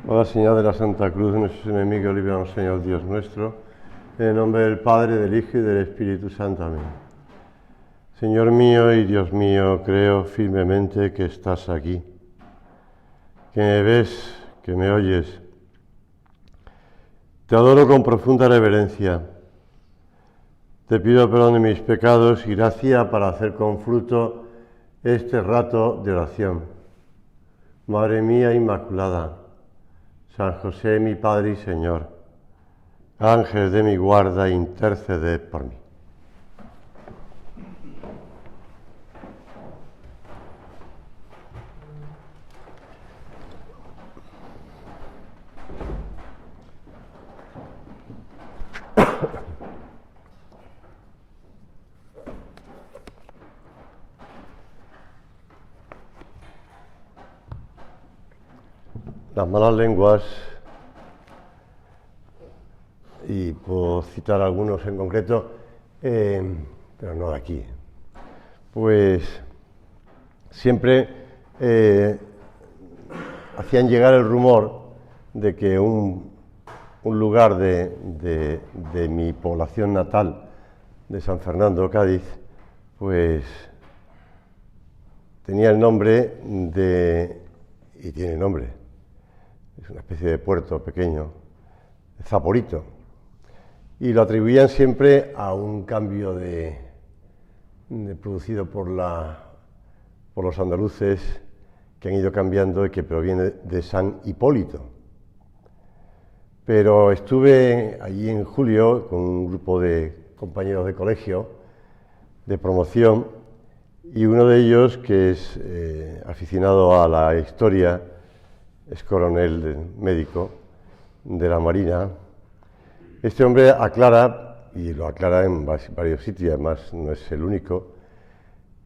Oh Señor de la Santa Cruz de nuestros enemigos, líbranos, Señor Dios nuestro, en el nombre del Padre, del Hijo y del Espíritu Santo. Amén. Señor mío y Dios mío, creo firmemente que estás aquí, que me ves, que me oyes. Te adoro con profunda reverencia. Te pido perdón de mis pecados y gracia para hacer con fruto este rato de oración. Madre mía Inmaculada, San José, mi Padre y Señor, ángel de mi guarda, interceded por mí. Las malas lenguas, y puedo citar algunos en concreto, pero no de aquí, pues siempre hacían llegar el rumor de que un lugar de mi población natal, de San Fernando, Cádiz, pues tenía el nombre y tiene nombre, es una especie de puerto pequeño, Zaporito, y lo atribuían siempre a un cambio producido por los andaluces, que han ido cambiando y que proviene de San Hipólito. Pero estuve allí en julio con un grupo de compañeros de colegio de promoción, y uno de ellos, que es aficionado a la historia, es coronel médico de la Marina. Este hombre aclara, y lo aclara en varios sitios, además no es el único,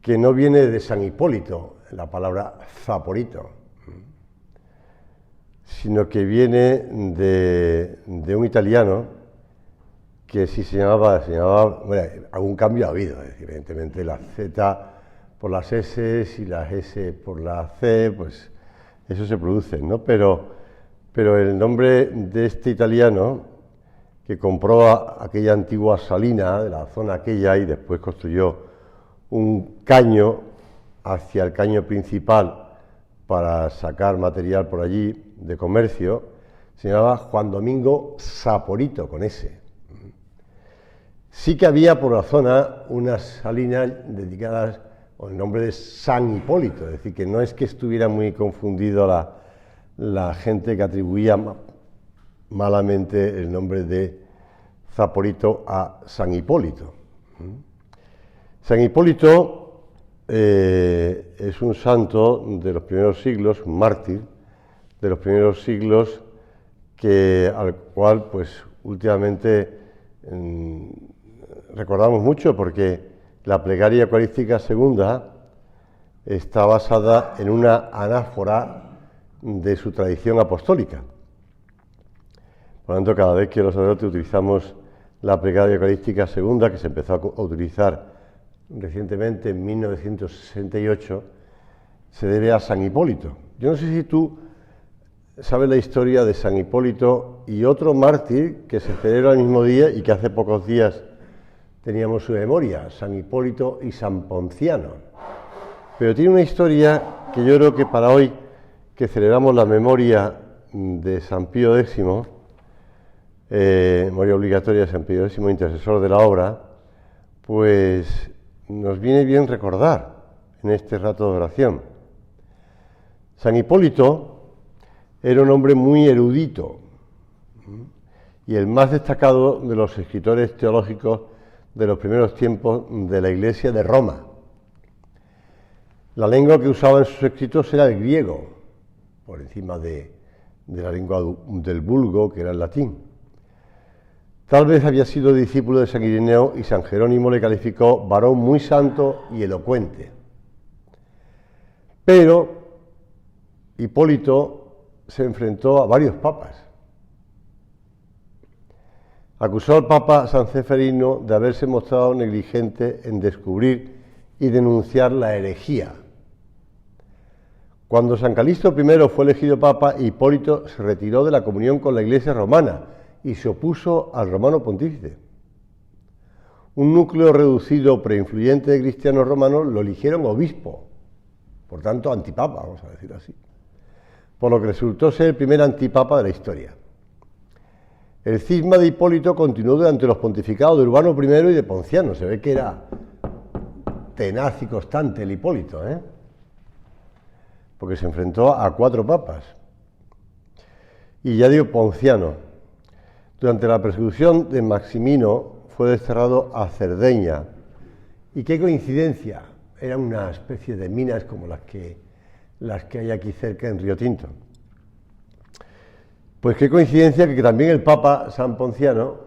que no viene de San Hipólito la palabra Zaporito, sino que viene de un italiano que sí se llamaba, bueno, algún cambio ha habido, es decir, evidentemente la Z por las S y las S por la C, pues eso se produce, ¿no? Pero el nombre de este italiano, que compró aquella antigua salina de la zona aquella y después construyó un caño hacia el caño principal para sacar material por allí de comercio, se llamaba Juan Domingo Zaporito, con S. Sí que había por la zona unas salinas dedicadas con el nombre de San Hipólito, es decir, que no es que estuviera muy confundido la gente que atribuía malamente el nombre de Zaporito a San Hipólito. San Hipólito es un santo de los primeros siglos, un mártir de los primeros siglos, al cual pues últimamente recordamos mucho, porque la plegaria eucarística segunda está basada en una anáfora de su tradición apostólica. Por lo tanto, cada vez que los sacerdotes utilizamos la plegaria eucarística segunda, que se empezó a utilizar recientemente en 1968, se debe a San Hipólito. Yo no sé si tú sabes la historia de San Hipólito y otro mártir que se celebra el mismo día y que hace pocos días teníamos su memoria, San Hipólito y San Ponciano. Pero tiene una historia que yo creo que para hoy, que celebramos la memoria de San Pío X, memoria obligatoria de San Pío X, intercesor de la obra, pues nos viene bien recordar en este rato de oración. San Hipólito era un hombre muy erudito y el más destacado de los escritores teológicos de los primeros tiempos de la Iglesia de Roma. La lengua que usaba en sus escritos era el griego, por encima de la lengua del vulgo, que era el latín. Tal vez había sido discípulo de San Ireneo, y San Jerónimo le calificó varón muy santo y elocuente. Pero Hipólito se enfrentó a varios papas. Acusó al Papa San Ceferino de haberse mostrado negligente en descubrir y denunciar la herejía. Cuando San Calixto I fue elegido papa, Hipólito se retiró de la comunión con la Iglesia romana y se opuso al romano pontífice. Un núcleo reducido preinfluyente de cristianos romanos lo eligieron obispo, por tanto antipapa, vamos a decir así, por lo que resultó ser el primer antipapa de la historia. El cisma de Hipólito continuó durante los pontificados de Urbano I y de Ponciano. Se ve que era tenaz y constante el Hipólito, porque se enfrentó a 4 papas. Y ya digo, Ponciano. Durante la persecución de Maximino fue desterrado a Cerdeña. Y qué coincidencia, era una especie de minas como las que hay aquí cerca en Río Tinto. Pues qué coincidencia que también el Papa San Ponciano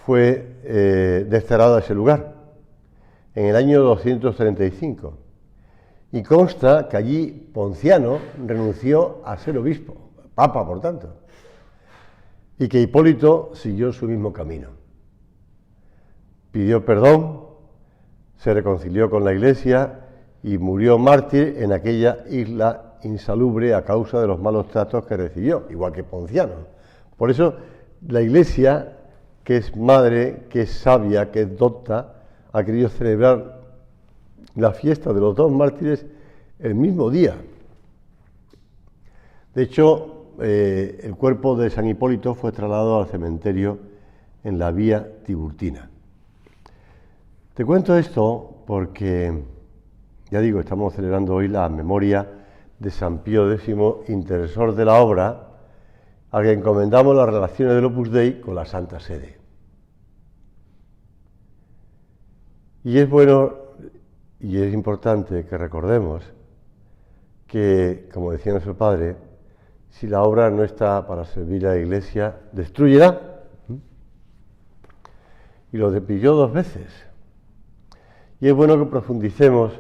fue desterrado a ese lugar, en el año 235. Y consta que allí Ponciano renunció a ser obispo, papa por tanto, y que Hipólito siguió su mismo camino. Pidió perdón, se reconcilió con la Iglesia y murió mártir en aquella isla insalubre a causa de los malos tratos que recibió, igual que Ponciano. Por eso la Iglesia, que es madre, que es sabia, que es docta, ha querido celebrar la fiesta de los 2 mártires el mismo día. De hecho, el cuerpo de San Hipólito fue trasladado al cementerio en la Vía Tiburtina. Te cuento esto porque, ya digo, estamos celebrando hoy la memoria de San Pío X, intercesor de la obra, al que encomendamos las relaciones del Opus Dei con la Santa Sede. Y es bueno y es importante que recordemos que, como decía nuestro Padre, si la obra no está para servir a la Iglesia, destrúyela. Y lo pilló 2 veces. Y es bueno que profundicemos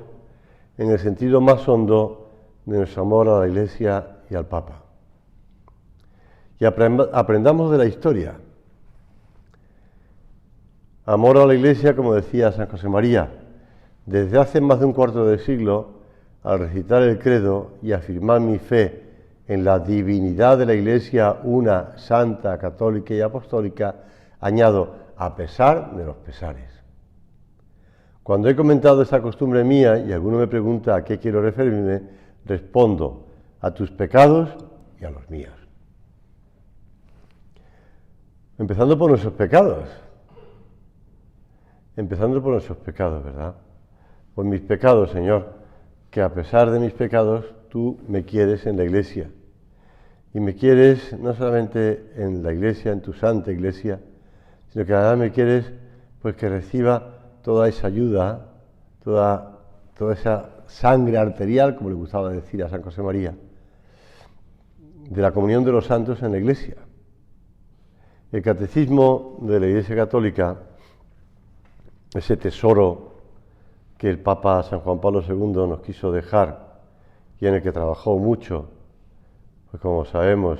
en el sentido más hondo de nuestro amor a la Iglesia y al Papa. Y aprendamos de la historia. Amor a la Iglesia, como decía San José María, desde hace más de un cuarto de siglo, al recitar el credo y afirmar mi fe en la divinidad de la Iglesia, una, santa, católica y apostólica, añado, a pesar de los pesares. Cuando he comentado esa costumbre mía y alguno me pregunta a qué quiero referirme, respondo, a tus pecados y a los míos. Empezando por nuestros pecados. Empezando por nuestros pecados, ¿verdad? Por mis pecados, Señor, que a pesar de mis pecados, tú me quieres en la Iglesia. Y me quieres no solamente en la Iglesia, en tu santa Iglesia, sino que además me quieres pues que reciba toda esa ayuda, toda esa sangre arterial, como le gustaba decir a San José María, de la comunión de los santos en la Iglesia. El catecismo de la Iglesia Católica, ese tesoro que el Papa San Juan Pablo II nos quiso dejar y en el que trabajó mucho, pues como sabemos,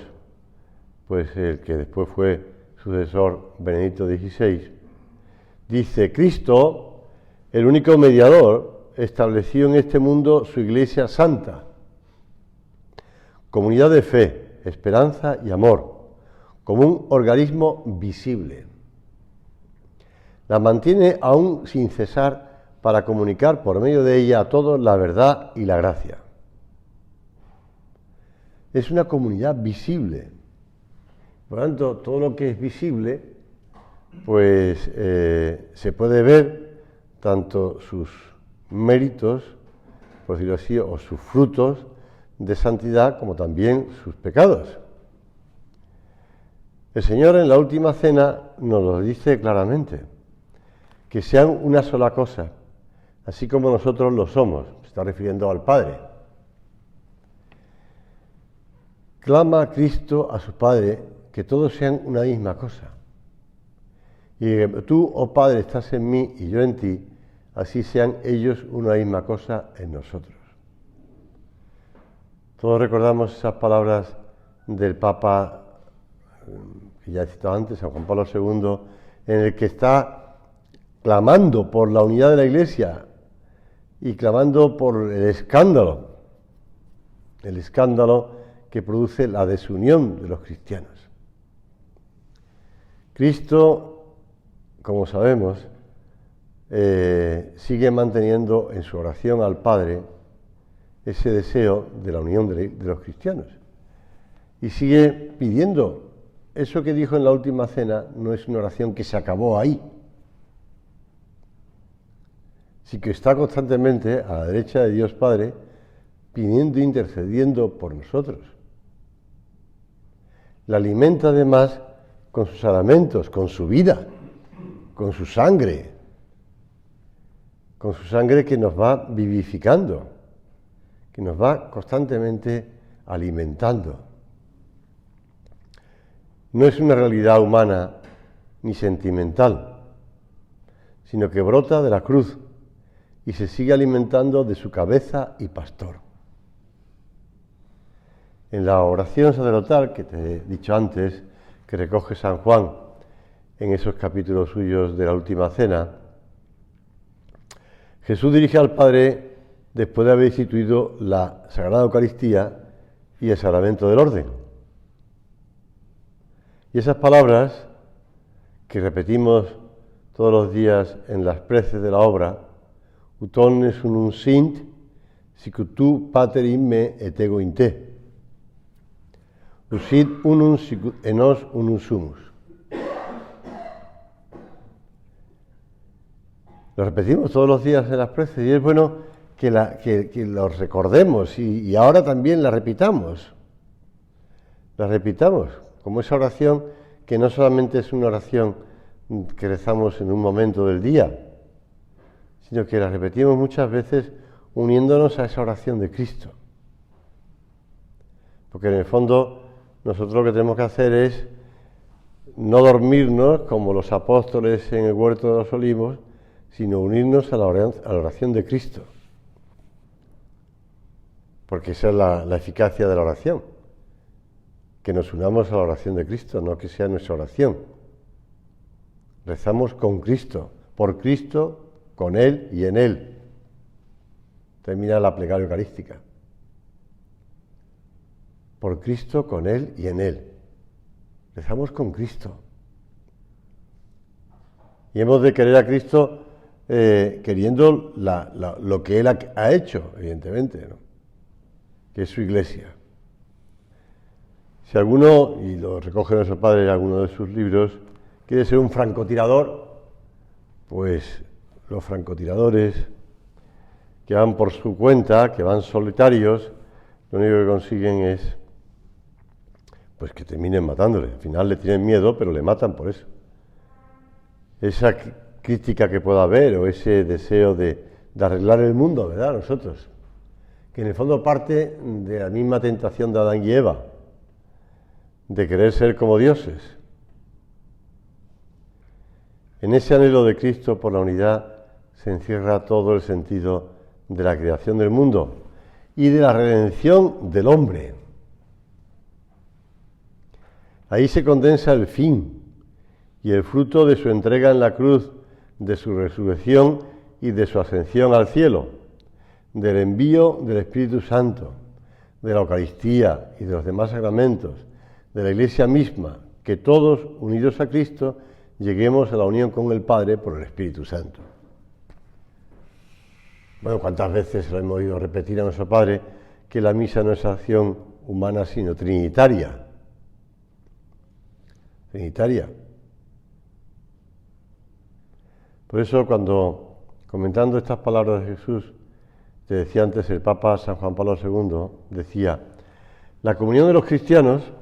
pues el que después fue sucesor Benedicto XVI, dice: Cristo, el único mediador, estableció en este mundo su Iglesia santa, comunidad de fe, esperanza y amor, como un organismo visible. La mantiene aún sin cesar para comunicar por medio de ella a todos la verdad y la gracia. Es una comunidad visible. Por lo tanto, todo lo que es visible, pues se puede ver tanto sus méritos, por decirlo así, o sus frutos de santidad, como también sus pecados. El Señor en la última cena nos lo dice claramente, que sean una sola cosa, así como nosotros lo somos, se está refiriendo al Padre. Clama a Cristo, a su Padre, que todos sean una misma cosa. Y que tú, oh Padre, estás en mí y yo en ti, así sean ellos una misma cosa en nosotros. Todos recordamos esas palabras del Papa, que ya he citado antes, San Juan Pablo II, en el que está clamando por la unidad de la Iglesia y clamando por el escándalo el escándalo que produce la desunión de los cristianos. Cristo, como sabemos, sigue manteniendo en su oración al Padre ese deseo de la unión de los cristianos. Y sigue pidiendo. Eso que dijo en la última cena no es una oración que se acabó ahí. Sí que está constantemente a la derecha de Dios Padre pidiendo e intercediendo por nosotros. La alimenta además con sus sacramentos, con su vida, con su sangre que nos va vivificando, que nos va constantemente alimentando. No es una realidad humana ni sentimental, sino que brota de la cruz y se sigue alimentando de su cabeza y pastor. En la oración sacerdotal que te he dicho antes, que recoge San Juan en esos capítulos suyos de la última cena, Jesús dirige al Padre después de haber instituido la Sagrada Eucaristía y el sacramento del orden. Y esas palabras que repetimos todos los días en las preces de la obra, ut omnes unum sint, sicut tu pater in me et ego in te. Ut sit unum sicut en nos unum sumus. Lo repetimos todos los días en las preces y es bueno que los recordemos y ahora también la repitamos. La repitamos como esa oración que no solamente es una oración que rezamos en un momento del día, sino que la repetimos muchas veces uniéndonos a esa oración de Cristo. Porque en el fondo nosotros lo que tenemos que hacer es no dormirnos como los apóstoles en el huerto de los olivos, sino unirnos a la oración de Cristo. Porque esa es la eficacia de la oración. Que nos unamos a la oración de Cristo, no que sea nuestra oración. Rezamos con Cristo, por Cristo, con Él y en Él. Termina la plegaria eucarística. Por Cristo, con Él y en Él. Rezamos con Cristo. Y hemos de querer a Cristo queriendo lo que Él ha hecho, evidentemente, ¿no? Que es su Iglesia. Si alguno, y lo recoge nuestro Padre en alguno de sus libros, quiere ser un francotirador, pues los francotiradores que van por su cuenta, que van solitarios, lo único que consiguen es pues que terminen matándole. Al final le tienen miedo, pero le matan por eso. Esa crítica que pueda haber o ese deseo de arreglar el mundo, ¿verdad? Nosotros, que en el fondo parte de la misma tentación de Adán y Eva, de querer ser como dioses. En ese anhelo de Cristo por la unidad se encierra todo el sentido de la creación del mundo y de la redención del hombre. Ahí se condensa el fin y el fruto de su entrega en la cruz, de su resurrección y de su ascensión al cielo, del envío del Espíritu Santo, de la Eucaristía y de los demás sacramentos, de la Iglesia misma, que todos, unidos a Cristo, lleguemos a la unión con el Padre por el Espíritu Santo. Bueno, ¿cuántas veces lo hemos oído repetir a nuestro Padre que la misa no es acción humana sino trinitaria? Trinitaria. Por eso cuando, comentando estas palabras de Jesús, te decía antes el Papa San Juan Pablo II, decía, la comunión de los cristianos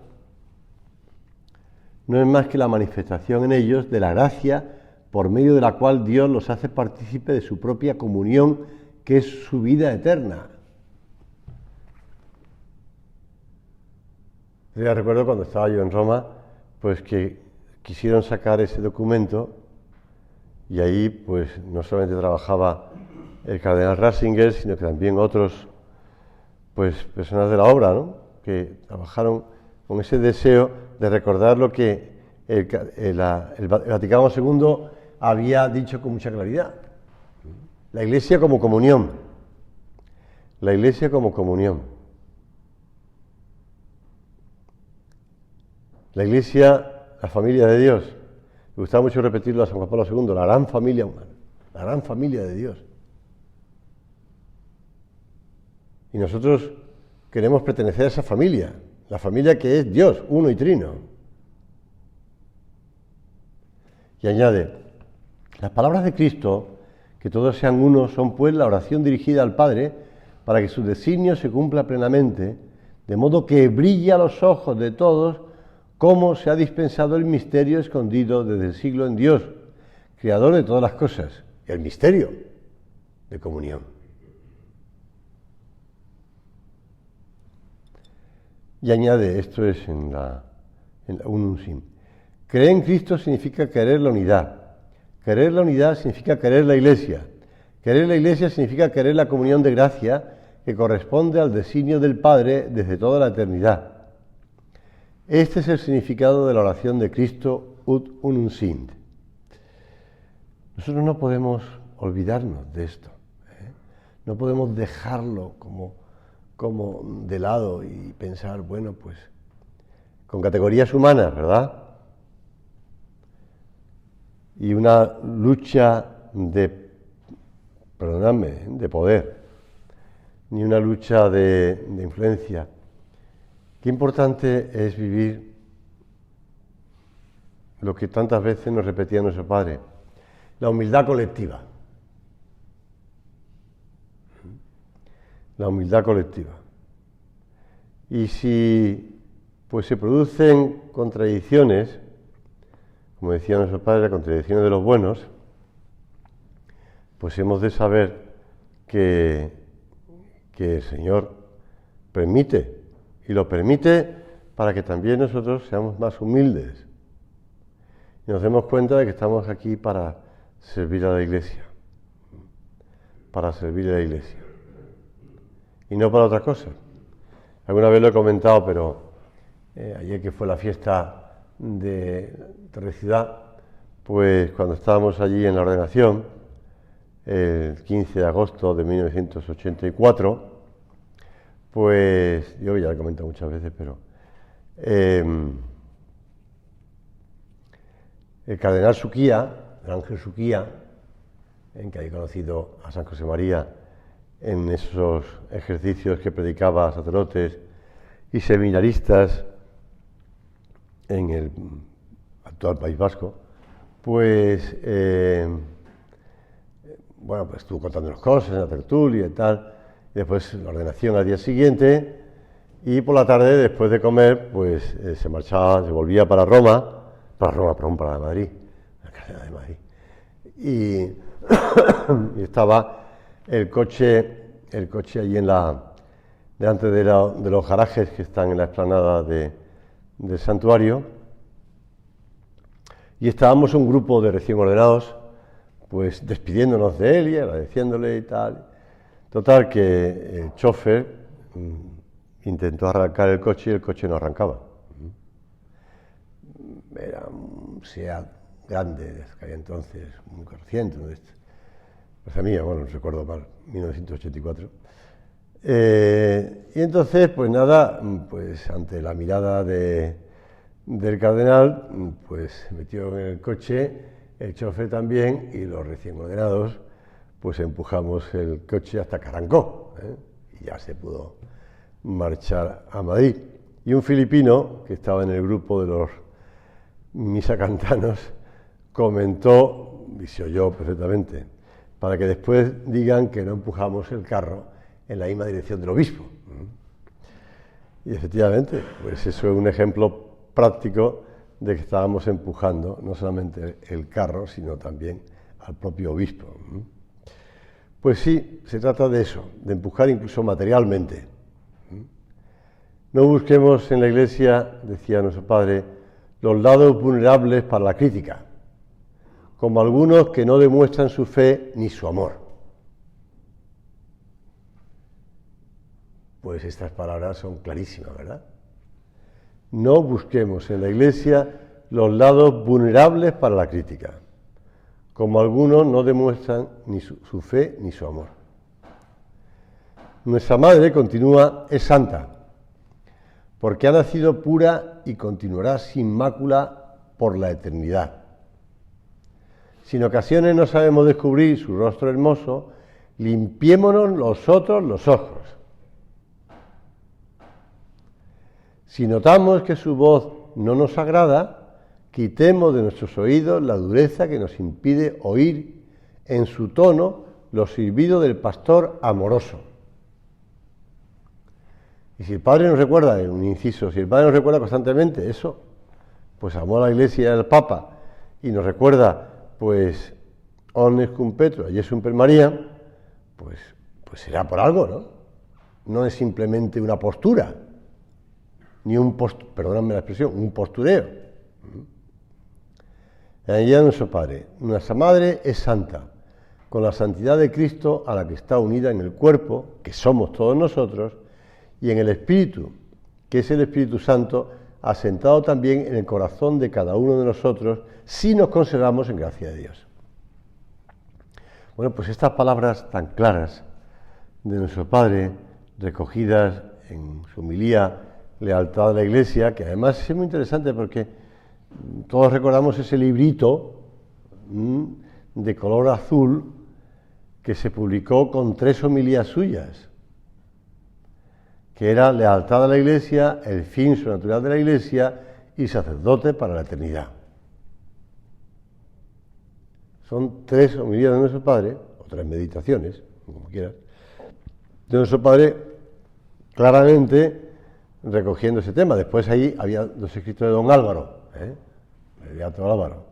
no es más que la manifestación en ellos de la gracia por medio de la cual Dios los hace partícipe de su propia comunión, que es su vida eterna. Yo recuerdo cuando estaba yo en Roma, pues que quisieron sacar ese documento y ahí pues no solamente trabajaba el cardenal Ratzinger, sino que también otros pues personas de la obra, ¿no? Que trabajaron con ese deseo de recordar lo que el Vaticano II había dicho con mucha claridad. La Iglesia como comunión. La Iglesia como comunión. La Iglesia, la familia de Dios. Me gustaba mucho repetirlo a San Juan Pablo II, la gran familia humana, la gran familia de Dios. Y nosotros queremos pertenecer a esa familia, la familia que es Dios, uno y trino. Y añade, las palabras de Cristo, que todos sean uno, son pues la oración dirigida al Padre para que su designio se cumpla plenamente, de modo que brille a los ojos de todos cómo se ha dispensado el misterio escondido desde el siglo en Dios, creador de todas las cosas, el misterio de comunión. Y añade, esto es en la Unum Sint. Creer en Cristo significa querer la unidad. Querer la unidad significa querer la Iglesia. Querer la Iglesia significa querer la comunión de gracia que corresponde al designio del Padre desde toda la eternidad. Este es el significado de la oración de Cristo ut unum sint. Nosotros no podemos olvidarnos de esto, no podemos dejarlo como de lado y pensar, bueno, pues con categorías humanas, ¿verdad? Y una lucha de poder, ni una lucha de influencia. Qué importante es vivir lo que tantas veces nos repetía nuestro Padre, la humildad colectiva. La humildad colectiva. Y si pues se producen contradicciones, como decía nuestro Padre, las contradicciones de los buenos, pues hemos de saber que el Señor permite, y lo permite para que también nosotros seamos más humildes y nos demos cuenta de que estamos aquí para servir a la Iglesia, y no para otra cosa. Alguna vez lo he comentado, pero ayer que fue la fiesta de Torre-Ciudad, pues cuando estábamos allí en la ordenación, el 15 de agosto de 1984, pues yo ya lo he comentado muchas veces, pero el cardenal Suquía, el ángel Suquía, en que había conocido a San José María en esos ejercicios que predicaba a sacerdotes y seminaristas en el actual País Vasco, pues bueno, pues estuvo contándonos cosas en la tertulia y tal, y después la ordenación al día siguiente, y por la tarde, después de comer, pues se volvía para Madrid, la carrera de Madrid, y estaba el coche allí delante de los garajes que están en la explanada del santuario, y estábamos un grupo de recién ordenados, pues despidiéndonos de él y agradeciéndole y tal. Total, que el chofer intentó arrancar el coche y el coche no arrancaba. Era un SEAT grande que había entonces, muy corriente, ¿no? Pues a mí, bueno, no recuerdo mal, 1984. Y entonces, pues nada, pues ante la mirada del cardenal, pues se metió en el coche, el chofer también, y los recién ordenados, pues empujamos el coche hasta que arrancó, y ya se pudo marchar a Madrid. Y un filipino, que estaba en el grupo de los misacantanos, comentó, y se oyó perfectamente, para que después digan que no empujamos el carro en la misma dirección del obispo. Y efectivamente, pues eso es un ejemplo práctico de que estábamos empujando no solamente el carro, sino también al propio obispo. Pues sí, se trata de eso, de empujar incluso materialmente. No busquemos en la Iglesia, decía nuestro Padre, los lados vulnerables para la crítica, como algunos que no demuestran su fe ni su amor. Pues estas palabras son clarísimas, ¿verdad? No busquemos en la Iglesia los lados vulnerables para la crítica, como algunos no demuestran ni su fe ni su amor. Nuestra Madre, continúa, es santa, porque ha nacido pura y continuará sin mácula por la eternidad. Si en ocasiones no sabemos descubrir su rostro hermoso, limpiémonos nosotros los ojos. Si notamos que su voz no nos agrada, quitemos de nuestros oídos la dureza que nos impide oír en su tono los silbidos del pastor amoroso. Y si el Padre nos recuerda, en un inciso, si el Padre nos recuerda constantemente eso, pues amó a la Iglesia y al Papa, y nos recuerda, pues, omnes cum Petro, Jesum per María, pues será por algo, ¿no? No es simplemente una postura, ni perdóname la expresión, un postureo. En ella nuestro Padre, nuestra Madre es santa, con la santidad de Cristo a la que está unida en el cuerpo, que somos todos nosotros, y en el Espíritu, que es el Espíritu Santo, asentado también en el corazón de cada uno de nosotros, si nos conservamos en gracia de Dios. Bueno, pues estas palabras tan claras de nuestro Padre, recogidas en su homilía Lealtad a la Iglesia, que además es muy interesante porque todos recordamos ese librito de color azul que se publicó con 3 homilías suyas, que era Lealtad a la Iglesia, el fin sobrenatural de la Iglesia y sacerdote para la eternidad. Son 3 homilías de nuestro Padre, o 3 meditaciones, como quieras, de nuestro Padre, claramente recogiendo ese tema. Después ahí había 2 escritos de don Álvaro, el Beato Álvaro,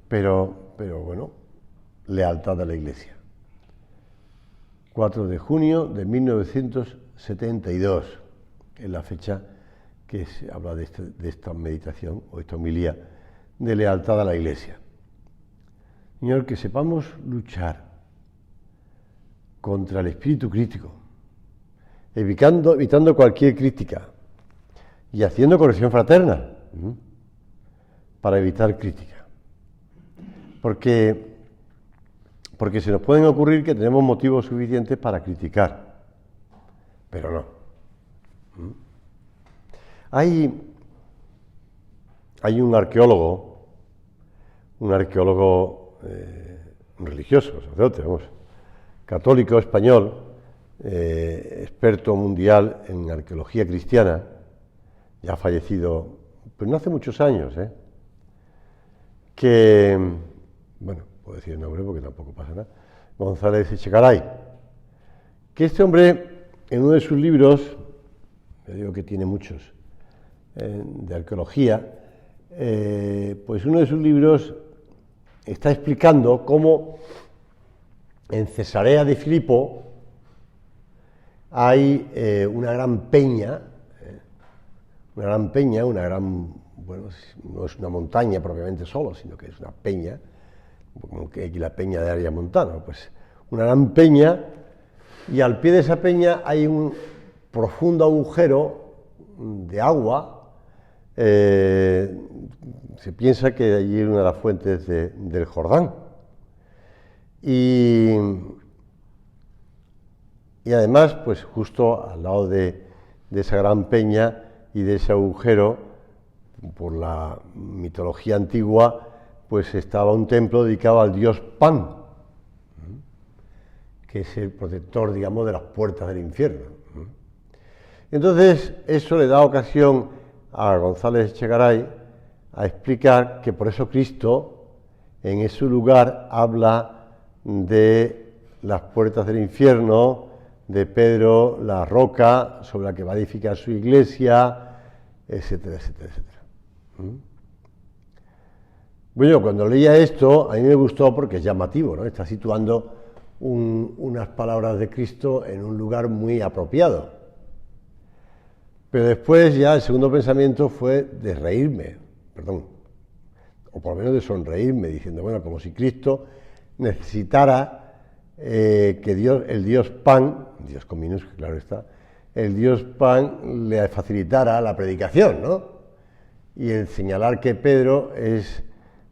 pero bueno, lealtad a la Iglesia. 4 de junio de 1972, es la fecha que se habla de esta meditación o esta homilía de lealtad a la Iglesia. Señor, que sepamos luchar contra el espíritu crítico, evitando cualquier crítica y haciendo corrección fraterna para evitar crítica. Porque se nos pueden ocurrir que tenemos motivos suficientes para criticar, pero no. Hay un arqueólogo religioso, sacerdote, católico español, experto mundial en arqueología cristiana, ya fallecido, pues no hace muchos años, que, bueno, puedo decir el nombre porque tampoco pasa nada, González Echegaray, que este hombre, en uno de sus libros, yo digo que tiene muchos, de arqueología, pues uno de sus libros está explicando cómo en Cesarea de Filipo hay una gran peña, bueno, no es una montaña propiamente solo, sino que es una peña, como que aquí la peña de Aria Montano, pues una gran peña, y al pie de esa peña hay un profundo agujero de agua. Se piensa que allí es una de las fuentes del Jordán. Y además, pues justo al lado de esa gran peña y de ese agujero, por la mitología antigua, pues estaba un templo dedicado al dios Pan, que es el protector, digamos, de las puertas del infierno. Entonces, eso le da ocasión a González Echegaray a explicar que por eso Cristo, en ese lugar, habla de las puertas del infierno, de Pedro, la roca sobre la que va a edificar su iglesia, etcétera, etcétera, etcétera. Bueno, cuando leía esto, a mí me gustó porque es llamativo, ¿no? Está situando unas palabras de Cristo en un lugar muy apropiado. Pero después ya el segundo pensamiento fue de reírme, o por lo menos de sonreírme, diciendo, bueno, como si Cristo necesitara que el Dios Pan, Dios con minúscula, claro está, el Dios Pan le facilitara la predicación, ¿no? Y el señalar que Pedro es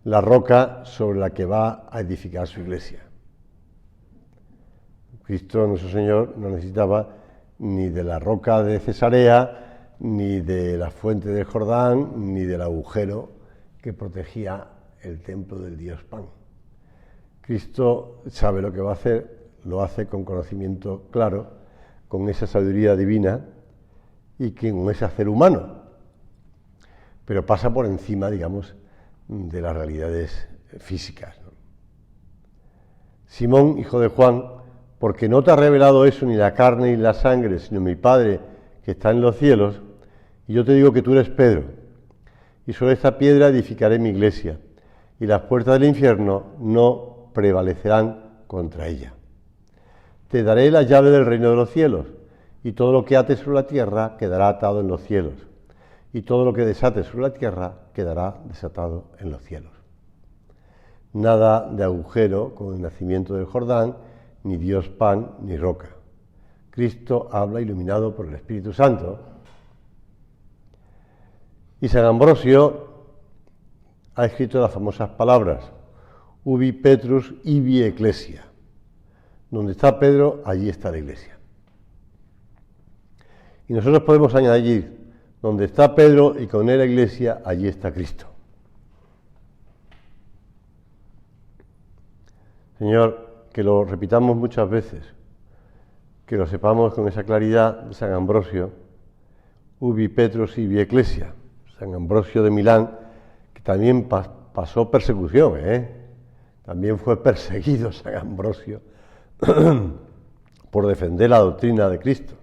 la roca sobre la que va a edificar su iglesia. Cristo, nuestro Señor, no necesitaba ni de la roca de Cesarea, ni de la fuente del Jordán, ni del agujero que protegía el templo del Dios Pan. Cristo sabe lo que va a hacer, lo hace con conocimiento claro, con esa sabiduría divina y con ese hacer humano, pero pasa por encima, digamos, de las realidades físicas, ¿no? Simón, hijo de Juan, porque no te ha revelado eso ni la carne ni la sangre, sino mi Padre que está en los cielos, y yo te digo que tú eres Pedro, y sobre esta piedra edificaré mi iglesia, y las puertas del infierno no prevalecerán contra ella. Te daré la llave del reino de los cielos, y todo lo que ates sobre la tierra quedará atado en los cielos, y todo lo que desates sobre la tierra quedará desatado en los cielos. Nada de agujero con el nacimiento del Jordán, ni Dios Pan, ni roca. Cristo habla iluminado por el Espíritu Santo. Y San Ambrosio ha escrito las famosas palabras, Ubi Petrus ibi Ecclesia. Donde está Pedro, allí está la iglesia. Y nosotros podemos añadir, donde está Pedro y con él la iglesia, allí está Cristo. Señor, que lo repitamos muchas veces, que lo sepamos con esa claridad de San Ambrosio, Ubi Petrus ibi Ecclesia, San Ambrosio de Milán, que también pasó persecución, también fue perseguido San Ambrosio por defender la doctrina de Cristo.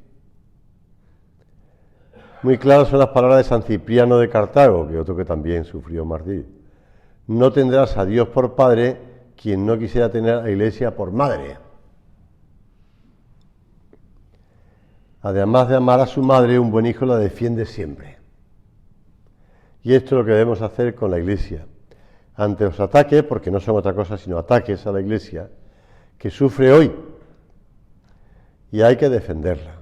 Muy claras son las palabras de San Cipriano de Cartago, que otro que también sufrió martirio. No tendrás a Dios por Padre quien no quisiera tener a la Iglesia por madre. Además de amar a su madre, un buen hijo la defiende siempre. Y esto es lo que debemos hacer con la Iglesia. Ante los ataques, porque no son otra cosa sino ataques a la Iglesia, que sufre hoy, y hay que defenderla.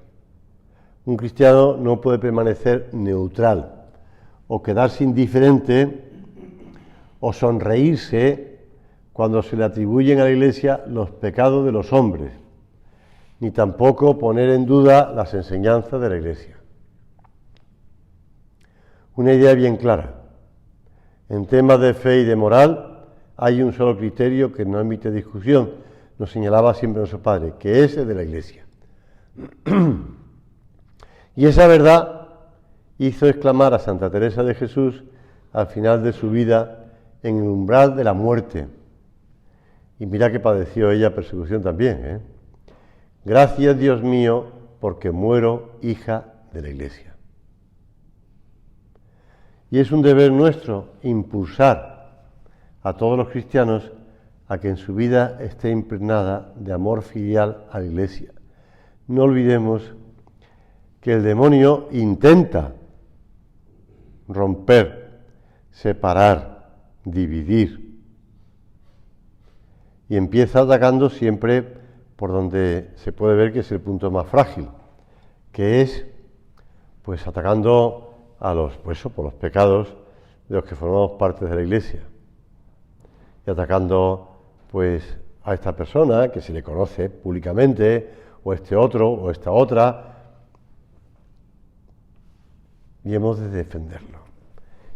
Un cristiano no puede permanecer neutral, o quedarse indiferente, o sonreírse cuando se le atribuyen a la Iglesia los pecados de los hombres, ni tampoco poner en duda las enseñanzas de la Iglesia. Una idea bien clara. En temas de fe y de moral hay un solo criterio que no admite discusión, nos señalaba siempre nuestro Padre, que es el de la Iglesia. Y esa verdad hizo exclamar a Santa Teresa de Jesús al final de su vida en el umbral de la muerte. Y mira que padeció ella persecución también, Gracias, Dios mío, porque muero hija de la Iglesia. Y es un deber nuestro impulsar a todos los cristianos a que en su vida esté impregnada de amor filial a la Iglesia. No olvidemos que el demonio intenta romper, separar, dividir, y empieza atacando siempre por donde se puede ver que es el punto más frágil, que es pues atacando a los, pues eso, por los pecados de los que formamos parte de la Iglesia, y atacando pues a esta persona que se le conoce públicamente, o este otro, o esta otra, y hemos de defenderlo.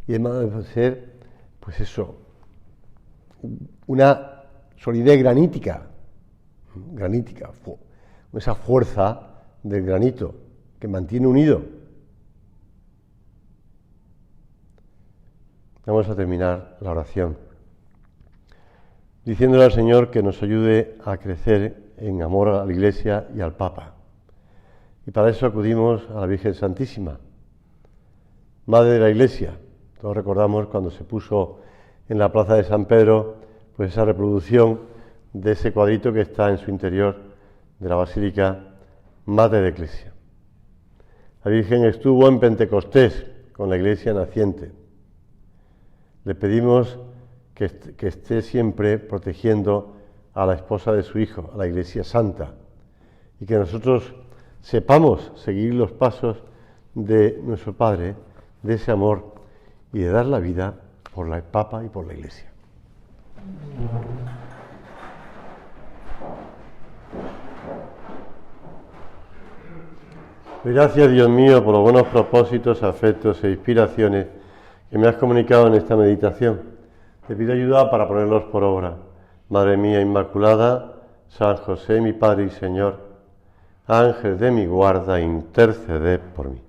Y hemos de ser, pues eso, una solidez granítica, esa fuerza del granito que mantiene unido. Vamos a terminar la oración diciéndole al Señor que nos ayude a crecer en amor a la Iglesia y al Papa. Y para eso acudimos a la Virgen Santísima, Madre de la Iglesia. Todos recordamos cuando se puso en la plaza de San Pedro pues esa reproducción de ese cuadrito que está en su interior de la Basílica, Madre de Iglesia. La Virgen estuvo en Pentecostés con la Iglesia naciente. Le pedimos que esté siempre protegiendo a la esposa de su Hijo, a la Iglesia Santa, y que nosotros sepamos seguir los pasos de nuestro Padre, de ese amor y de dar la vida por el Papa y por la Iglesia. Gracias, Dios mío, por los buenos propósitos, afectos e inspiraciones que me has comunicado en esta meditación. Te pido ayuda para ponerlos por obra. Madre mía Inmaculada, San José, mi Padre y Señor, Ángel de mi guarda, interceded por mí.